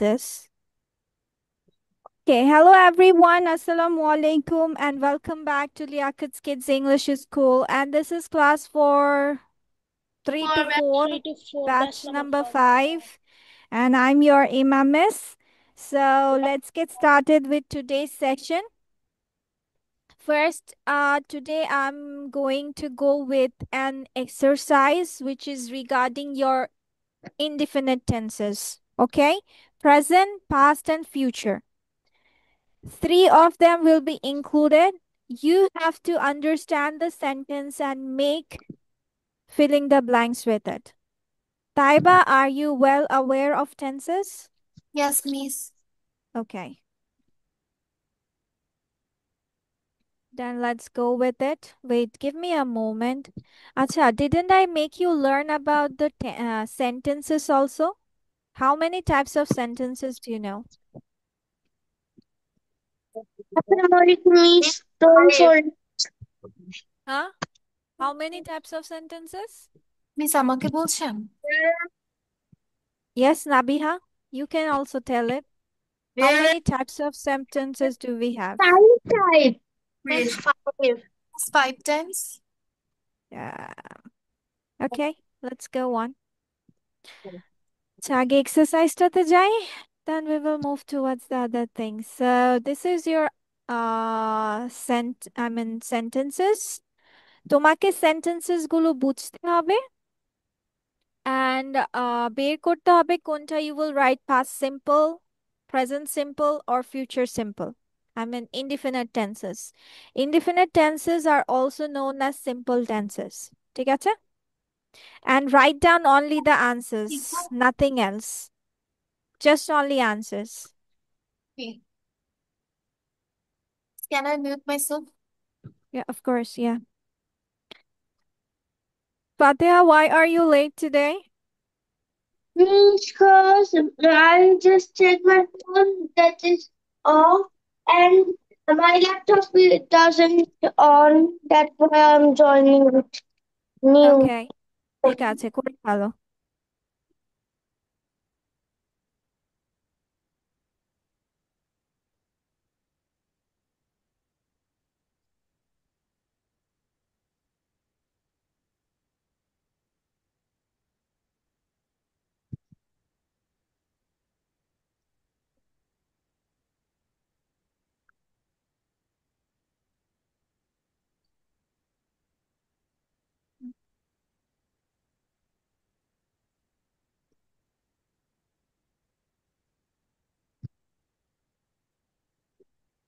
this. Okay, hello everyone. Assalamu alaikum and welcome back to Liakat's Kids English School. And this is class for 3 to 4, 3 to 4, batch batch number number 5. 5. And I'm your Imam Miss. So let's get started with today's session. First, today I'm going to go with an exercise which is regarding your indefinite tenses. Okay, present, past, and future. 3 of them will be included. You have to understand the sentence and make filling the blanks with it. Taiba, are you well aware of tenses? Yes, miss. Okay. Then let's go with it. Wait, give me a moment. Acha, didn't I make you learn about the sentences also? How many types of sentences do you know? Miss, don't forget. Huh? How many types of sentences? Miss আমাকে বলছেন? Yes, Nabiha, you can also tell it. How many types of sentences do we have? Type. Miss, 5. 5 times. Yeah. Okay, let's go on. আগে এক্সারসাইজটাতে যাই, then we will move towards the other things. So this is your sentences. তোমাকে sentences গুলো বুঝতে হবে and বের করতে হবে কোনটা you will write past simple, present simple or future simple. Indefinite tenses. Indefinite tenses are also known as simple tenses. ঠিক আছে? And write down only the answers, nothing else. Just only answers. Okay. Can I mute myself? Yeah, of course, yeah. Fatiha, why are you late today? Because I just check my phone that is off and my laptop doesn't on. That's why I'm joining it new. Okay, ঠিক আছে, করে ভালো।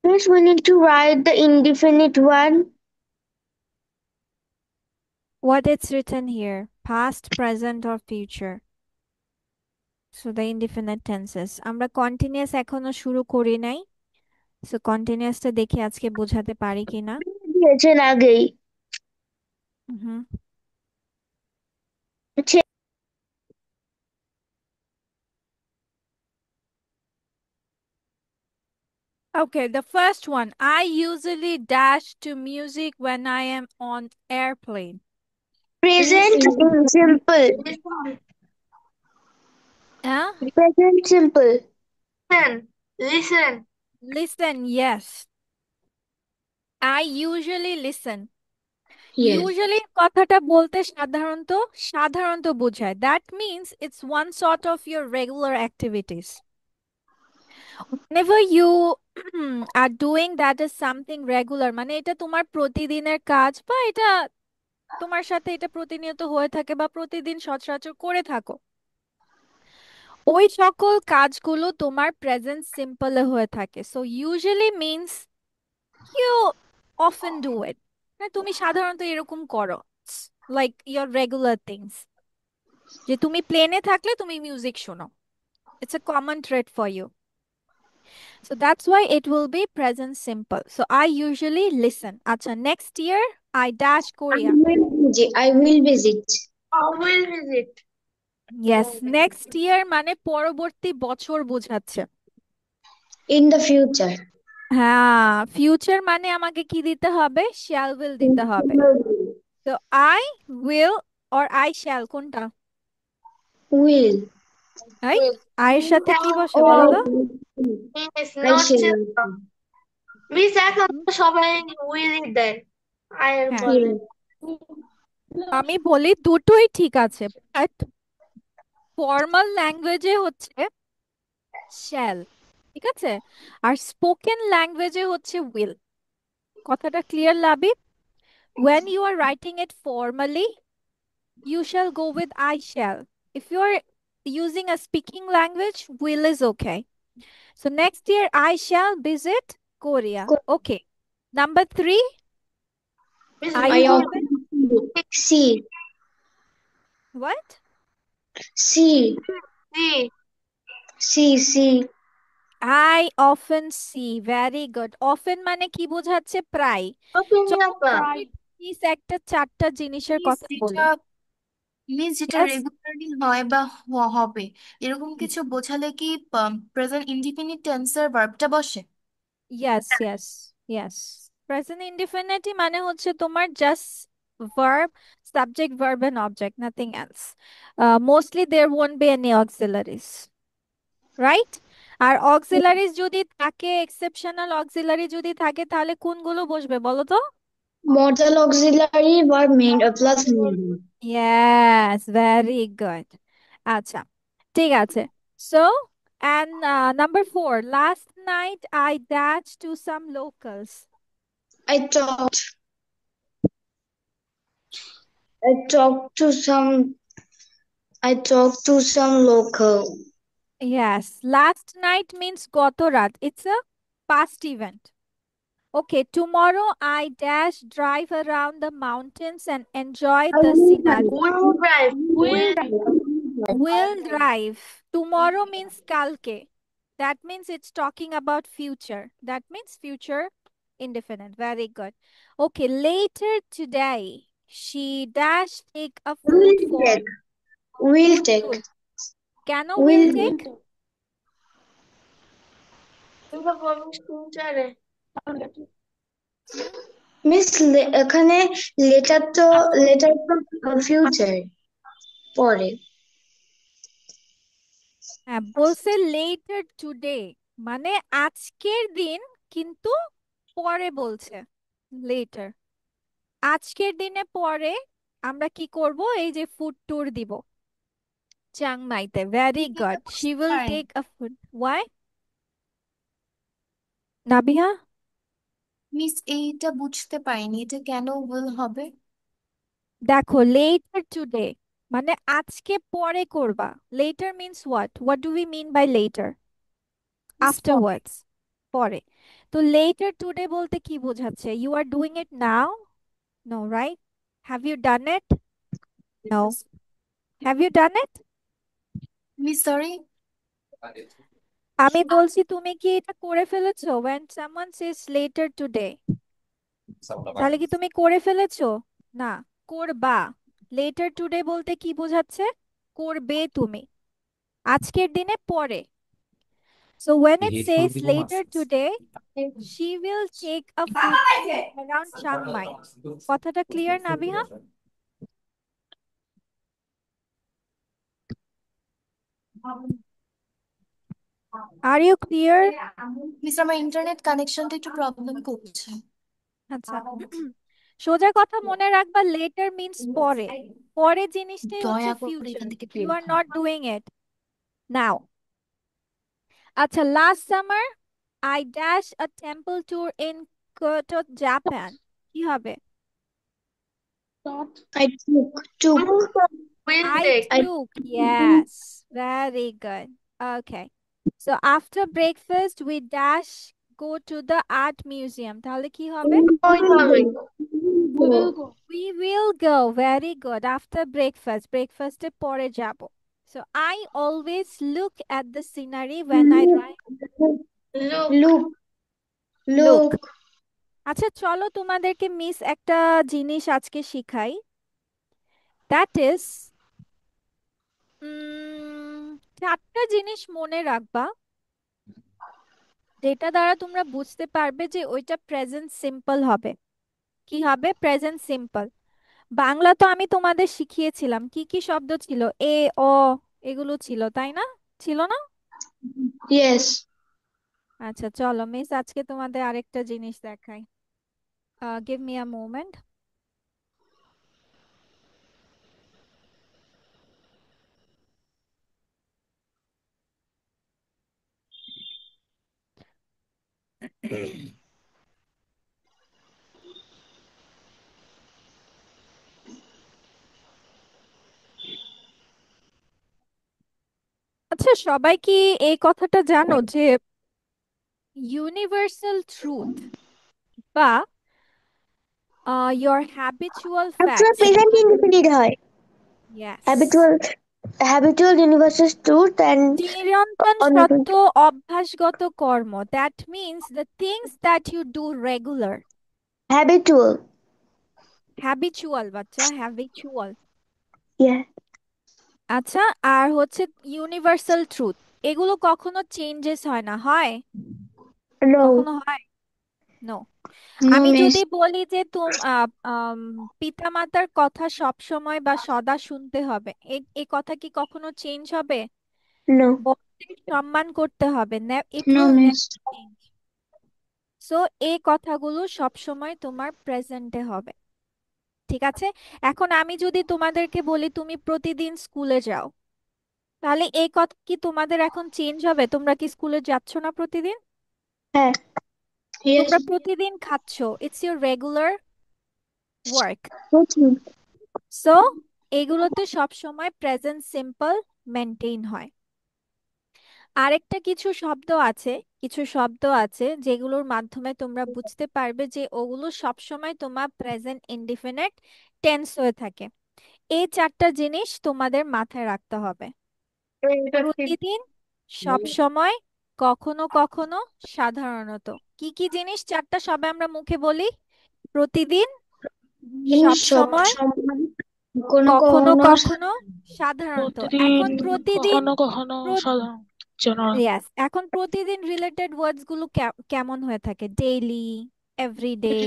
Yes, we need to write the indefinite one. What it's written here, past, present or future. So the indefinite tenses. আমরা continuous এখনো শুরু করি নাই। So continuousটা দেখি আজকে বোঝাতে পারি কিনা। দিয়েছেন আগেই। হুম। Okay, the first one. I usually dash to music when I am on airplane. Present simple. Huh? Present simple. Listen. Listen, yes. I usually listen. Yes. Usually কথাটা বলতে সাধারণত বোঝায়। That means it's one sort of your regular activities. Whenever you are doing that is something regular, মানে এটা তোমার প্রতিদিনের কাজ বা এটা তোমার সাথে এটা প্রতিনিয়ত হয়ে থাকে বা প্রতিদিন সচরাচর করে থাকো, ওই সকল কাজগুলো তোমার প্রেজেন্ট সিম্পলে হয়ে থাকে। So usually means you often do it, তুমি সাধারণত এরকম করো, লাইক ইয়োর রেগুলার থিংস, যে তুমি প্লেনে থাকলে তুমি মিউজিক শোনো। It's a common trait for you. So that's why it will be present simple. So I usually listen. Acha, next year I dash Korea. I will visit. I will visit. Yes, next year মানে পরবর্তী বছর বোঝাচ্ছে। In the future. হ্যাঁ, future মানে আমাকে কি দিতে হবে? শ্যাল উইল দিতে হবে। তো I will or I shall কোনটা? Will. এই আয়ের সাথে কি বসে বলো Oh, তো? miss, not just miss এখন হুম, তো সবাই উইলি দেয় আয়ের হ্যাঁ, পরে। আমি বলি দুটোই ঠিক আছে, বাট ফর্মাল ল্যাঙ্গুয়েজে হচ্ছে শ্যাল, ঠিক আছে, আর স্পোকেন ল্যাঙ্গুয়েজে হচ্ছে উইল। কথাটা clear লাবি? when you are writing it formally, you shall go with I shall. If you are using a speaking language, will is okay. So next year I shall visit Korea. Okay. Number three, Miss, are I you good with often see, what? see, see, see, see. I often see. Very good. Often মানে কি বোঝাচ্ছে? প্রায়। Open চলো আপা। তোমাকে please একটা চারটা জিনিসের মিস কথা বলি। যেটা মিস যেটা Yes, রেগুলারলি হয় বা হবে, এরকম কিছু বোঝালে কি প্রেজেন্ট ইনডিফিনিট টেন্সের ভার্বটা বসে? yes, yes, yes. Present indefinite মানে হচ্ছে তোমার just verb, subject, verb and object, nothing else. Mostly there won't be any auxiliaries, right? R auxiliaries যদি থাকে, exceptional auxiliary যদি থাকে, তাহলে কোনগুলো বসবে বলো তো? Modal auxiliary verb main plus main. Yes, very good. আচ্ছা, ঠিক আছে। So, and number four, last night I dashed to some locals. I talked. I talked to some. I talked to some local. Yes, last night means গত রাত. It's a past event. Okay, tomorrow I dash drive around the mountains and enjoy I the will scenery. drive. Will drive. Will drive. Tomorrow means কালকে. That means it's talking about future. That means future indefinite. Very good. Okay, later today, she dash take a Will food for take. Will take. school. কেন will Will take? take. এটা বলো ফিউচারে। হুম? Miss এখানে letter তো future পরে। হ্যাঁ, বলছে letter today মানে আজকের দিন, কিন্তু পরে বলছে লেটার। আজকের দিনে পরে আমরা কি করব? এই যে ফুড ট্যুর দিব চাংমাইতে। ভেরি এটা গুড, শি বুঝতে উইল পারেন? Take a food. Why Nabiha? Miss এইটা বুঝতে পারিনি, এটা কেন উইল হবে? দেখো, লেটার টুডে মানে আজকে পরে করবা। Later means what? What do we mean by later? Miss পরে। আফটারওয়ার্ডস, পরে। তো লেটার টুডে বলতে কি বোঝাচ্ছে? You are doing it now? No, right? Have you done it? No. Have you done it? Miss sorry. আমি বলছি তুমি কি এটা করে ফেলেছো? when someone says later today, তাহলে কি তুমি করে ফেলেছো? না, করবা। লেটার টুডে বলতে কি বোঝাচ্ছে? করবে তুমি, আজকের দিনে পরে। So when it says later today, she will take a food tour around Chiang Mai. কথাটা clear, Nabiha? Are you clear? Miss আমার ইন্টারনেট কানেকশনটা একটু প্রবলেম করছে। আচ্ছা, সোজা কথা মনে রাখবা, লেটার মিন্স পরে। পরে জিনিসটাই হচ্ছে দয়া করে ফিউচার। এখান থেকে ইউ বের আর হন। নট ডুইং ইট নাও। আচ্ছা, last summer I dash a temple tour in Kyoto, Japan. কি হবে? I took. Will I take. I took. Yes, very good. Okay. So after breakfast we dash go to the art museum. তাহলে কি হবে? will go. We will go. Very good. After breakfast. Breakfast এর পরে যাব. So I always look at the scenery when I write. Look. Look. Look. আচ্ছা, চলো তোমাদেরকে miss একটা জিনিস আজকে শিখাই। দ্যাট ইজ, চারটা জিনিস মনে রাখবা যেটা দ্বারা তোমরা বুঝতে পারবে যে ওইটা প্রেজেন্ট সিম্পল হবে। কি হবে? Present simple. বাংলা তো আমি তোমাদের শিখিয়েছিলাম, কি কি শব্দ ছিল? এ, অ, এগুলো ছিল, তাই না? ছিল না? Yes. আচ্ছা চলো মিস, আজকে তোমাদের আরেকটা জিনিস দেখাই। Give me a moment. আচ্ছা সবাই কি এই কথাটা জানো যে ইউনিভার্সাল ট্রুথ বা your habitual Actually, facts, present তোমার, indefinite হয়। yes, Habitual universes truth and চিরন্তন on সত্য, অভ্যাসগত কর্ম, that means the things that you do regular. habitual. Habitual বাচ্চা, হ্যাবিচুয়াল। Yeah. আচ্ছা, আর হচ্ছে ইউনিভার্সাল ট্রুথ, এগুলো কখনো চেঞ্জেস হয় না, হয়? No. কখনো হয়? নো। No, আমি যদি miss. বলি যে পিতামাতার কথা সব সময় বা সদা শুনতে হবে, এই কথা কি কখনো চেঞ্জ হবে? No. বড়দের সম্মান করতে হবে, ইট No, will miss. Never change. So এই কথাগুলো সব সময় তোমার প্রেজেন্টে হবে। ঠিক আছে, এখন আমি যদি তোমাদেরকে বলি তুমি প্রতিদিন স্কুলে যাও, তাহলে এই কথা কি তোমাদের এখন চেঞ্জ হবে? তোমরা কি স্কুলে যাচ্ছ না প্রতিদিন? হ্যাঁ। Yes. তোমরা প্রতিদিন খাচ্ছ, ইটস ইউর রেগুলার ওয়ার্ক। প্রচুর। সো এগুলোতে সব সময় প্রেজেন্ট সিম্পল মেনটেইন হয়। আরেকটা কিছু শব্দ আছে যেগুলোর মাধ্যমে তোমরা বুঝতে পারবে যে ওগুলো সব সময় তোমার প্রেজেন্ট ইনডিফিনিট টেন্স হয়ে থাকে। এই চারটা জিনিস তোমাদের মাথায় রাখতে হবে: প্রতিদিন, সব সময়, কখনো কখনো, সাধারণত। কি কি জিনিস চারটা সবে আমরা মুখে বলি? প্রতিদিন, সব সব সময়, সময় কোনো কখনো কখনো কখনো, সাধারণত। প্রতিদিন, এখন প্রতিদিন, কখনো কখনো, সাধারণ জেনারেল। ইয়াস, এখন প্রতিদিন রিলেটেড ওয়ার্ডস গুলো কেমন হয়ে থাকে? Daily, everyday,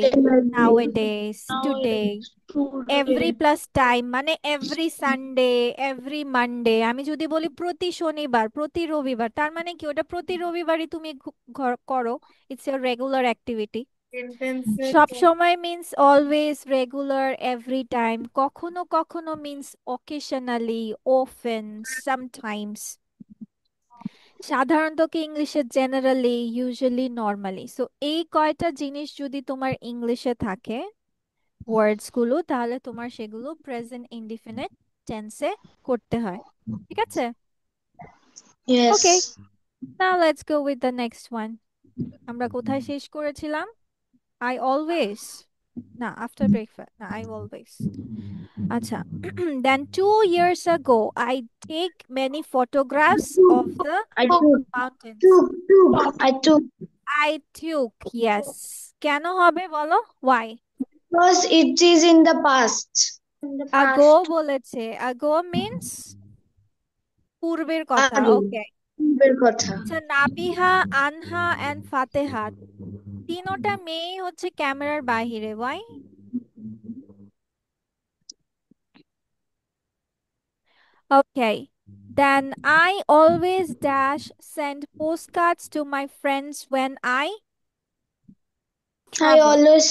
nowadays, today, today, every plus time মানে এভরি সানডে, এভরি মানডে। আমি যদি বলি প্রতি শনিবার, প্রতি রবিবার, তার মানে কি ওটা প্রতি রবিবারই তুমি করো, ইটস ইয়োর রেগুলার অ্যাক্টিভিটি। সব সময় means always, regular, every time. কখনো কখনো মিন্স অকেশনালি, অফেন, সামটাইমস। সাধারণত কি ইংলিশে জেনারেলি, ইউজুয়ালি, নর্মালি। সো এই কয়টা জিনিস যদি তোমার ইংলিশে থাকে ওয়ার্ডস গুলো, তাহলে তোমার সেগুলো প্রেজেন্ট ইনডিফিনিট টেন্সে করতে হয়। ঠিক আছে? ওকে, Yes. Now let's go with the next one. আমরা কোথায় শেষ করেছিলাম? আই অলওয়েজ, না, আফটার ব্রেকফাস্ট, না, আই অলওয়েজ। আচ্ছা, দেন 2 years ago I take many photographs of the I took, mountains. I took I took, yes, কেন হবে বলো? Why? because it is in the past. In the ago past. বলেছে, ago means পূর্বের কথা। আগে ওকে, পূর্বের কথা। আচ্ছা, নাবিহা, আনহা এন্ড ফাতেহা তিনোটা মেয়ে হচ্ছে ক্যামেরার বাহিরে। Y? Okay. Then I always dash send postcards to my friends when I I travel. always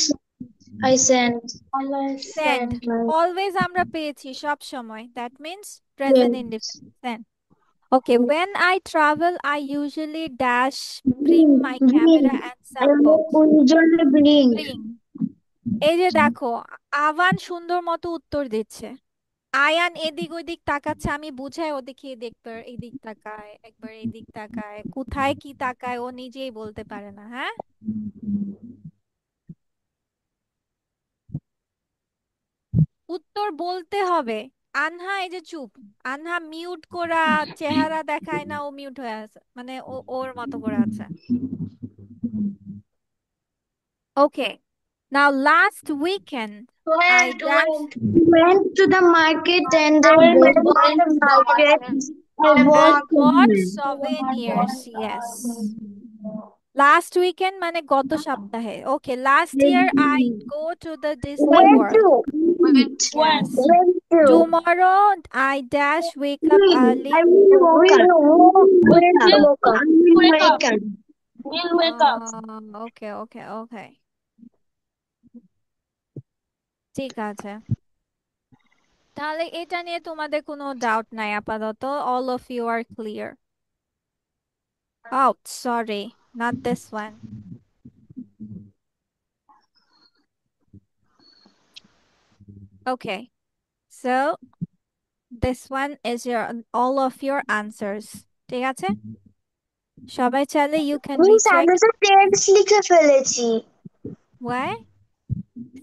I send. Always Send. send my Always আমরা পেয়েছি সব সময়। That means present yes. indefinite. Send. Okay. When I travel, I usually dash bring Bring, my bring. camera and I some books. usually bring. Bring. এই যে দেখো, আভান সুন্দর মতো উত্তর দিচ্ছে, আয়ান এদিক ওইদিক তাকাচ্ছে, আমি বুঝাই ওদিকে, একবার এদিক তাকায়, একবার এদিক তাকায়, কোথায় কি তাকায় ও নিজেই বলতে পারে না। হ্যাঁ, উত্তর বলতে হবে। আনহা এই যে চুপ, আনহা মিউট করা, চেহারা দেখায় না, ও মিউট হয়ে আছে, মানে ও ওর মতো করে আছে। Okay, now last weekend I dash Went to the market and I I went bought to the market. I I bought and bought bought souvenirs. souvenirs. Yes, last weekend মানে গত সপ্তাহে। Okay, last year I go to the Disney Where world. to? went Yes, when? Tomorrow I dash wake up early. I will woke up. Wake up. Will wake up. ওকে ওকে ওকে, ঠিক আছে। তাহলে এটা নিয়ে তোমাদের কোনো ডাউট নাই আপাতত, all of you are clear. Oh, sorry, not this one. Okay, so this one is your all of your answers. ঠিক আছে, সবাই চাইলে you can মিস recheck. আমি তো টেন্স লিখে ফেলেছি। Why?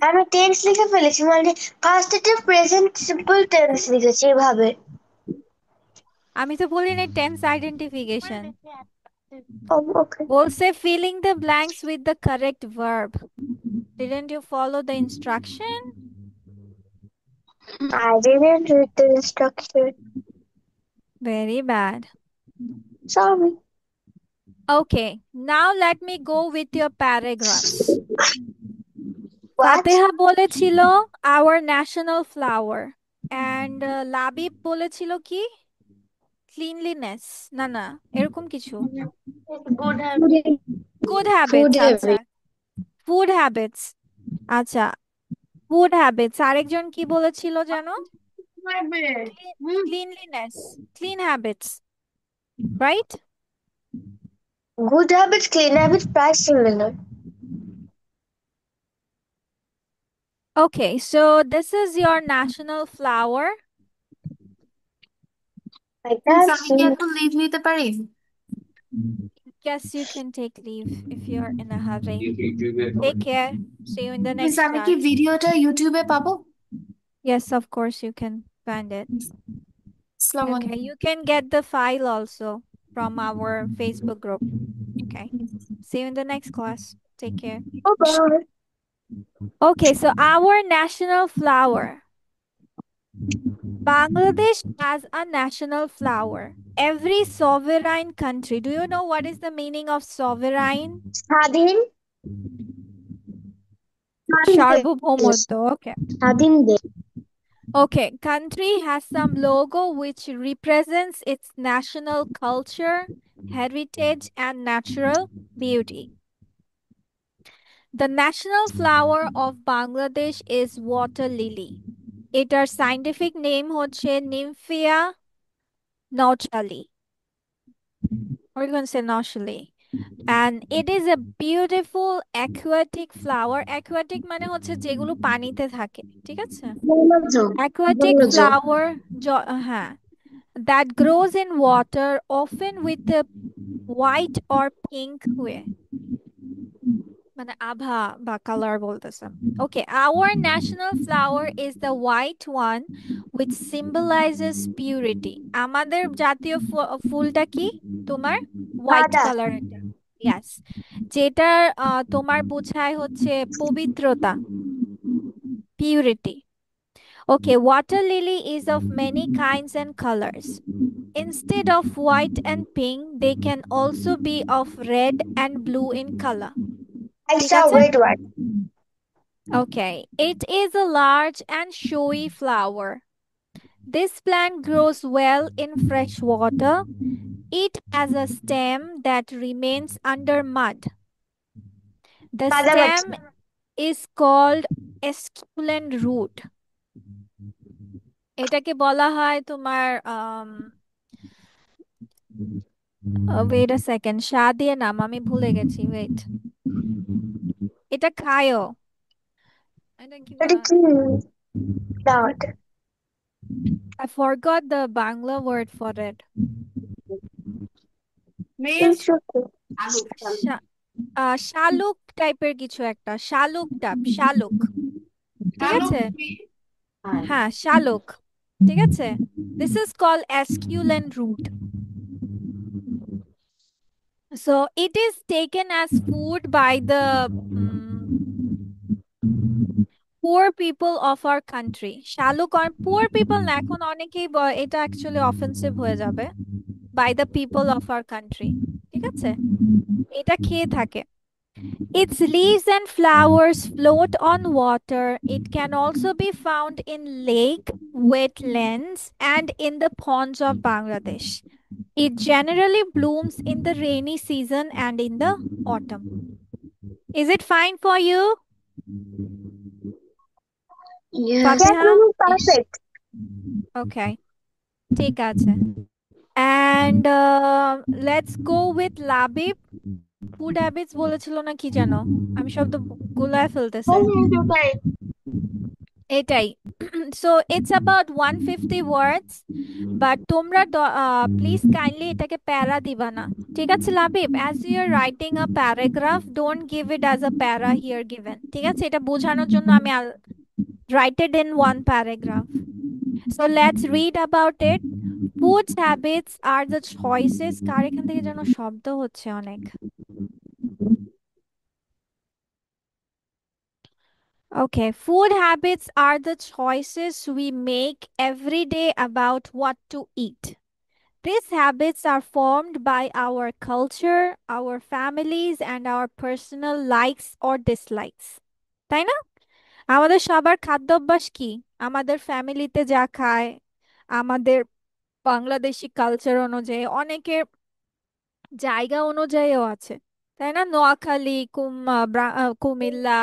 আমি টেন্স লিখে ফেলেছি, মানে কনস্টিটিউটিভ প্রেজেন্ট সিম্পল টেন্স লিখেছি এভাবে। আমি তো বলি নাই টেন্স আইডেন্টিফিকেশন, ওকে, বলছে filling the blanks with the correct verb. Didn't you follow the instruction? I didn't read the instruction. Very bad. Sorry. Okay, now let me go with your paragraphs. What? ফাতেহা বলেছিল our national flower, and Labib বলেছিল কি cleanliness, না না এরকম কিছু, Good habit. Good habits. আচ্ছা, food habits, আচ্ছা food habits. আরেকজন কি বলেছিল যেন, cleanliness, clean habits, right? Good habits, clean habits, price similar. Okay, so this is your national flower. I miss can't আমি কি see. একটু লিভ নিতে পারি? Yes, you can take leave if you're in a hurry. Take care. See you in the miss next আমি কি class. ভিডিওটা ইউটিউবে পাবো? Yes, of course you can find it. আসসালামু Okay, আলাইকুম। you can get the file also from our Facebook group. Okay, see you in the next class. Take care. Bye-bye. Okay, so our national flower. Bangladesh has a national flower. Every sovereign country. Do you know what is the meaning of sovereign? স্বাধীন, সার্বভৌমত্ব. Okay. স্বাধীন দেশ। Okay, country has some logo which represents its national culture, heritage, and natural beauty. The national flower of Bangladesh is water lily. এটার scientific name হচ্ছে Nymphea nochali. Or you can say nochali. And it is a beautiful aquatic flower. Aquatic মানে হচ্ছে যেগুলো পানিতে থাকে, ঠিক আছে? Aquatic flower, হ্যাঁ, that grows in water, often with a white or pink hue. মানে আভা বা কালার বলতেছে। Okay, our national flower is the white one which symbolizes purity. আমাদের জাতীয় ফুলটা কি তোমার? হোয়াইট সাদা, কালার। Yes, যেটা তোমার বোঝায় হচ্ছে পবিত্রতা, purity. Okay, water lily is of many kinds and colors. Instead of white and pink, they can also be of red and blue in color. I ঠিক saw আছে? red one. Okay, it is a large and showy flower. This plant grows well in fresh water. It has a stem that remains under mud. The কাদামাটি, stem is called esculent root. এটাকে বলা হয় তোমার wait a second, সা দিয়ে নাম আমি ভুলে গেছি, ওয়েট, এটা খায়ও, এটা কি এটা কি? Not. I forgot the Bangla word for it. It's okay. শালুক টাইপের কিছু একটা, শালুক ডাব, শালুক, ঠিক আছে? হ্যাঁ শালুক, ঠিক আছে? This is called esculent root. So it is taken as food by the poor people of our country. Shaluk R poor people না, এখন অনেকেই এটা অ্যাকচুয়ালি অফেন্সিভ হয়ে যাবে, by the people of our country, ঠিক আছে? এটা খেয়ে থাকে। Its leaves and flowers float on water. It can also be found in lake wetlands, and in the ponds of Bangladesh. It generally blooms in the rainy season and in the autumn. Is it fine for you, Yes. Fatiha? Jasmine is Yes. perfect. Okay, ঠিক আছে। And let's go with Labib. Food habits বলেছিল না কি যেন, আমি শব্দ গুলায় ফেলতেছে। ওটাই। এটাই। So it's about 150 words, but তোমরা প্লিজ কাইন্ডলি এটাকে প্যারা দিবা না, ঠিক আছে Labib? As you are writing a paragraph, don't give it as a para here given, ঠিক আছে? এটা বোঝানোর জন্য আমি write it in one paragraph. So let's read about it. Food habits আর দ্য চয়েসেস, কার এখান থেকে যেন শব্দ হচ্ছে অনেক। Okay, food habits are the choices we make every day about what to eat. These habits are formed by our culture, our families, and our personal likes or dislikes. তাই না? আমাদের সবার খাদ্যাভ্যাস কি? আমাদের ফ্যামিলিতে যা খায়, আমাদের বাংলাদেশি কালচার অনুযায়ী, অনেকের জায়গা অনুযায়ীও আছে, তাই না? নোয়াখালী, কুমিল্লা,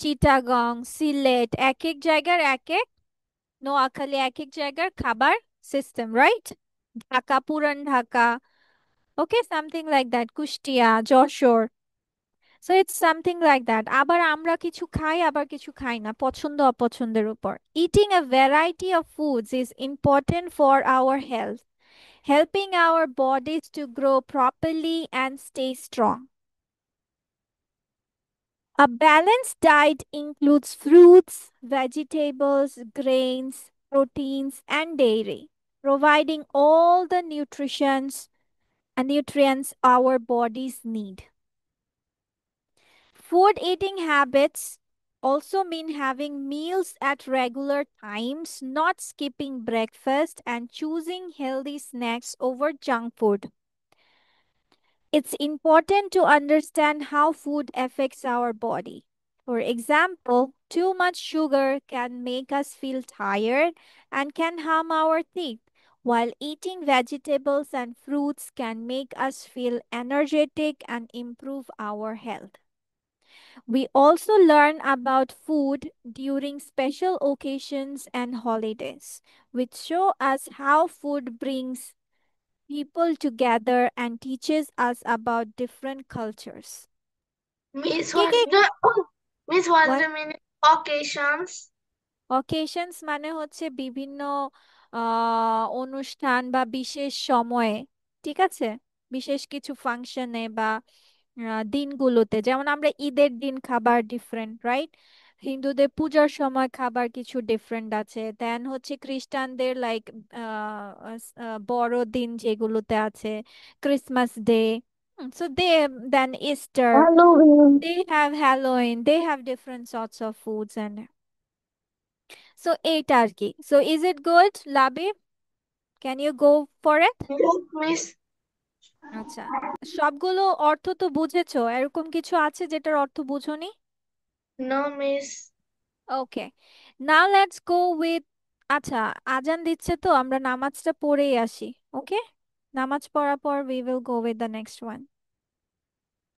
চিটাগং, সিলেট, এক এক জায়গার এক এক, নোয়াখালী এক এক জায়গার খাবার system, right? Dhaka, Puran Dhaka, okay, something like that, Kushtia, Jessore. So it's something like that. আবার আমরা কিছু খাই, আবার কিছু খাই না, পছন্দ অপছন্দের উপর। Eating a variety of foods is important for our health, helping our bodies to grow properly and stay strong. A balanced diet includes fruits, vegetables, grains, proteins, and dairy, providing all the nutrients our bodies need. Food eating habits also mean having meals at regular times, not skipping breakfast, and choosing healthy snacks over junk food. It's important to understand how food affects our body. For example, too much sugar can make us feel tired and can harm our teeth, while eating vegetables and fruits can make us feel energetic and improve our health. We also learn about food during special occasions and holidays, which show us how food brings people together and teaches us about different cultures. Miss, K K what's what the meaning? Occasions. occasions মানে হচ্ছে বিভিন্ন অনুষ্ঠান বা বিশেষ সময়ে, ঠিক আছে? বিশেষ কিছু ফাংশনে বা দিনগুলোতে, যেমন আমরা ঈদের দিন খাবার ডিফারেন্ট, রাইট? হিন্দুদের পূজার সময় খাবার কিছু ডিফারেন্ট আছে, দেন হচ্ছে খ্রিস্টানদের লাইক বড়দিন যেগুলোতে আছে, Christmas day, so they, then Easter, Halloween. they have Halloween, they have different sorts of foods, and so এইটা আর কি। So is it good, Labib? Can you go for it? Yes, Miss. আচ্ছা, সবগুলো অর্থ তো বুঝেছো? এরকম কিছু আছে যেটার অর্থ বুঝোনি? No, Miss. Okay, now let's go with, আচ্ছা আজান দিচ্ছে তো আমরা নামাজটা পড়েই আসি, ওকে? নামাজ পড়ার পর we will go with the next one.